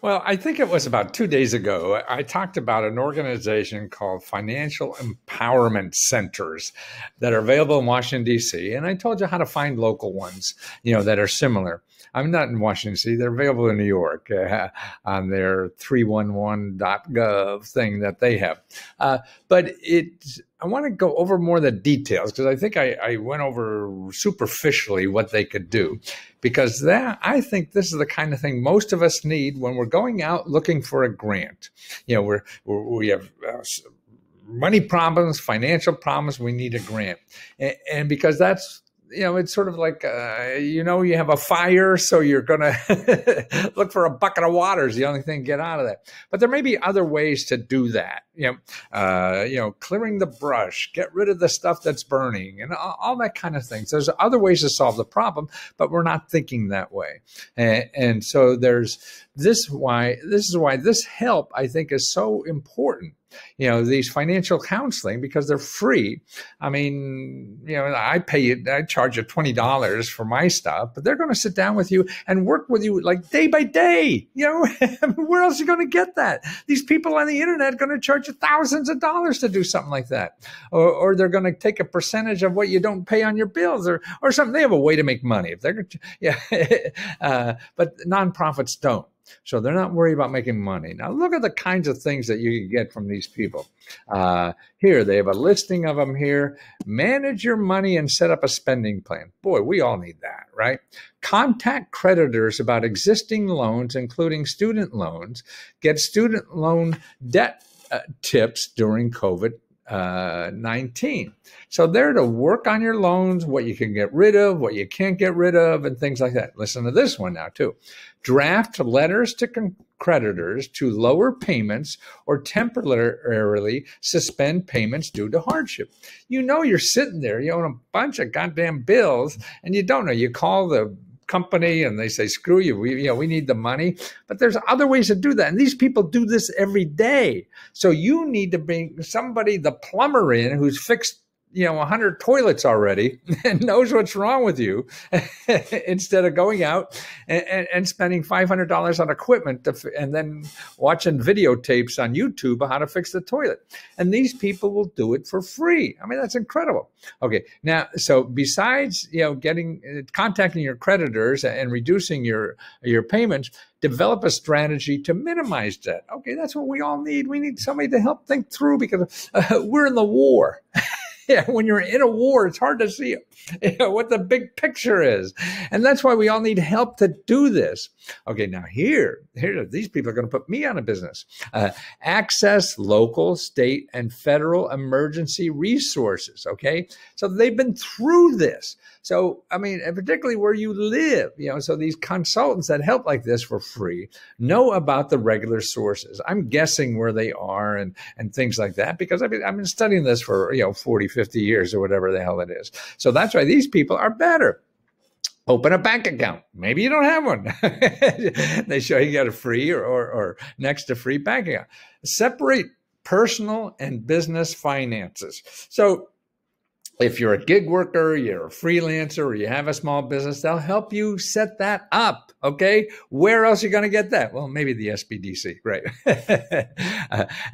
Well, I think it was about 2 days ago. I talked about an organization called Financial Empowerment Centers that are available in Washington, D.C. And I told you how to find local ones, that are similar. I'm not in Washington, D.C. They're available in New York on their 311.gov thing that they have. But I want to go over more of the details because I think I went over superficially what they could do, because I think this is the kind of thing most of us need when we're going out looking for a grant. We have money problems, financial problems. We need a grant, and because that's it's sort of like, you have a fire, so you're going to look for a bucket of water is the only thing to get out of that. But there may be other ways to do that, clearing the brush, get rid of the stuff that's burning and all that kind of thing. So there's other ways to solve the problem, but we're not thinking that way. And so this is why this help, I think, is so important. These financial counseling, because they're free. I mean, I charge you $20 for my stuff, but they're going to sit down with you and work with you like day by day. Where else are you going to get that? These people on the internet are going to charge you thousands of dollars to do something like that. Or they're going to take a percentage of what you don't pay on your bills or something. They have a way to make money. But nonprofits don't. So they're not worried about making money. Now, look at the kinds of things that you can get from these people. Here, they have a listing of them here. Manage your money and set up a spending plan. Boy, we all need that, right? Contact creditors about existing loans, including student loans. Get student loan debt tips during COVID-19. So they're to work on your loans, what you can get rid of, what you can't get rid of, and things like that. Listen to this one now, too. Draft letters to creditors to lower payments or temporarily suspend payments due to hardship. You're sitting there, you own a bunch of goddamn bills, and you don't know. You call the company and they say, screw you, we need the money. But there's other ways to do that. And these people do this every day. So you need to bring the plumber in who's fixed 100 toilets already and knows what's wrong with you instead of going out and spending $500 on equipment and then watching videotapes on YouTube of how to fix the toilet. And these people will do it for free. I mean, that's incredible. Okay. Now, so besides, contacting your creditors and reducing your payments, develop a strategy to minimize debt. Okay. That's what we all need. We need somebody to help think through because we're in the war. Yeah, when you're in a war, it's hard to see what the big picture is. And that's why we all need help to do this. Okay, now here, these people are going to put me on a business. Access local, state, and federal emergency resources, okay? So they've been through this. So, I mean, particularly where you live, so these consultants that help like this for free know about the regular sources. I'm guessing where they are and things like that because I've been studying this for, 40, 50 years or whatever the hell it is. So that's why these people are better. Open a bank account. Maybe you don't have one. They show you got a free or next to free bank account. Separate personal and business finances. So if you're a gig worker, you're a freelancer, or you have a small business, they'll help you set that up, okay? Where else are you going to get that? Well, maybe the SBDC, right?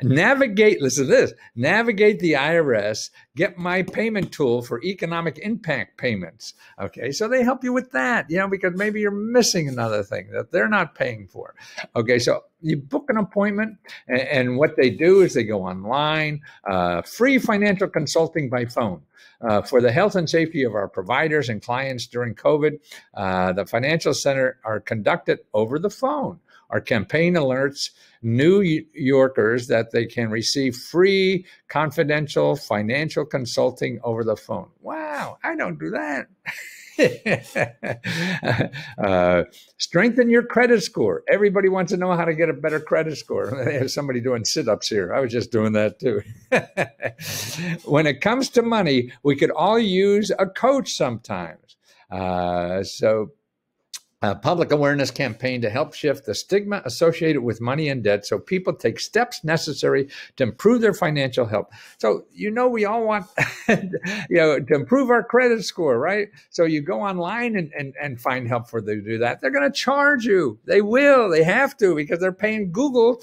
Listen to this, navigate the IRS, get my payment tool for economic impact payments, okay? So they help you with that, because maybe you're missing another thing that they're not paying for, okay? So you book an appointment, and what they do is they go online, free financial consulting by phone. For the health and safety of our providers and clients during COVID, the Financial Center are conducted over the phone. Our campaign alerts New Yorkers that they can receive free confidential financial consulting over the phone. Wow, I don't do that. Strengthen your credit score. Everybody wants to know how to get a better credit score. They have somebody doing sit-ups here. I was just doing that too. When it comes to money, we could all use a coach sometimes. So a public awareness campaign to help shift the stigma associated with money and debt so people take steps necessary to improve their financial health. So, we all want, to improve our credit score, right? So you go online and find help for them to do that. They're going to charge you. They will. They have to, because they're paying Google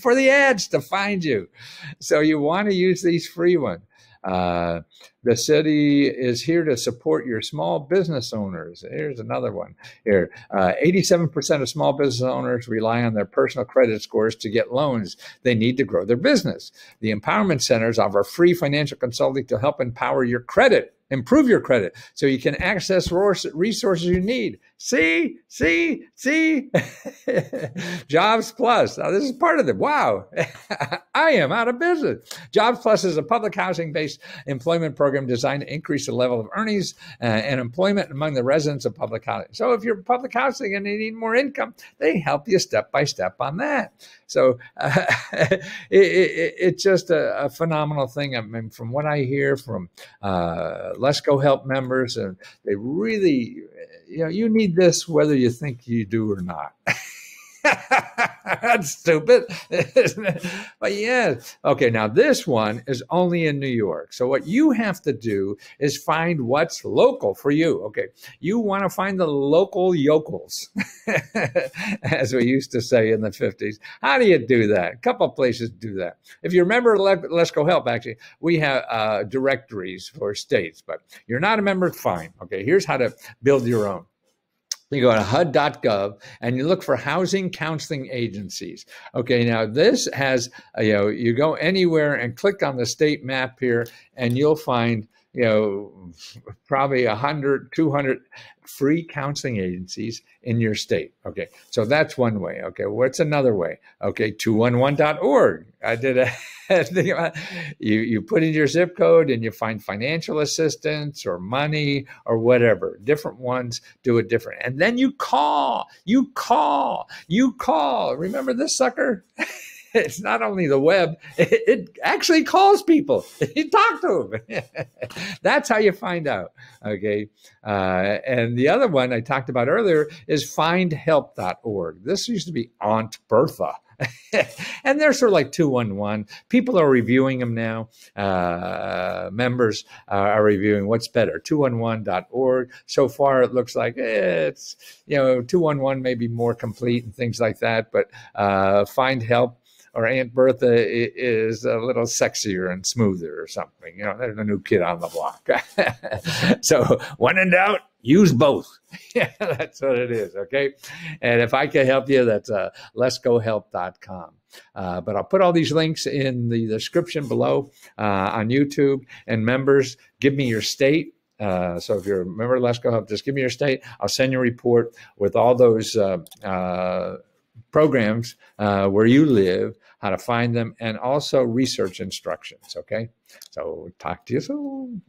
for the ads to find you. So you want to use these free ones. The city is here to support your small business owners. Here's another one here. 87% of small business owners rely on their personal credit scores to get loans they need to grow their business. The empowerment centers offer free financial consulting to help empower your credit, improve your credit, so you can access resources you need. See? Jobs Plus. Now, this is part of it. Wow. I am out of business. Jobs Plus is a public housing-based employment program designed to increase the level of earnings and employment among the residents of public housing. So if you're public housing and you need more income, they help you step by step on that. So it's just a phenomenal thing. I mean, from what I hear from Let's Go Help members, and they really, you need this whether you think you do or not. That's stupid, isn't it? But yeah. Okay, now this one is only in New York. So what you have to do is find what's local for you. Okay, you want to find the local yokels, as we used to say in the 50s. How do you do that? A couple of places do that. If you remember Let's Go Help, actually, we have directories for states, but you're not a member, fine. Okay, here's how to build your own. You go to HUD.gov and you look for housing counseling agencies. Okay, now this has, you go anywhere and click on the state map here and you'll find, probably 100, 200 free counseling agencies in your state. Okay, so that's one way. Okay, what's another way? Okay, 211.org. I did a thing about you put in your zip code and you find financial assistance or money or whatever. Different ones do it different. And then you call. Remember this sucker? It's not only the web, it actually calls people. You talk to them. That's how you find out. Okay. And the other one I talked about earlier is findhelp.org. This used to be Aunt Bertha. And they're sort of like 211. People are reviewing them now. Members are reviewing what's better, 211.org. So far, it looks like it's, 211 may be more complete and things like that. But Find Help or Aunt Bertha is a little sexier and smoother or something. There's a new kid on the block. So when in doubt, use both. Yeah, that's what it is, okay? And if I can help you, that's letsgohelp.com. But I'll put all these links in the description below on YouTube. And members, give me your state. So if you're a member of Let's Go Help, just give me your state. I'll send you a report with all those programs where you live, how to find them, and also research instructions, okay? So talk to you soon.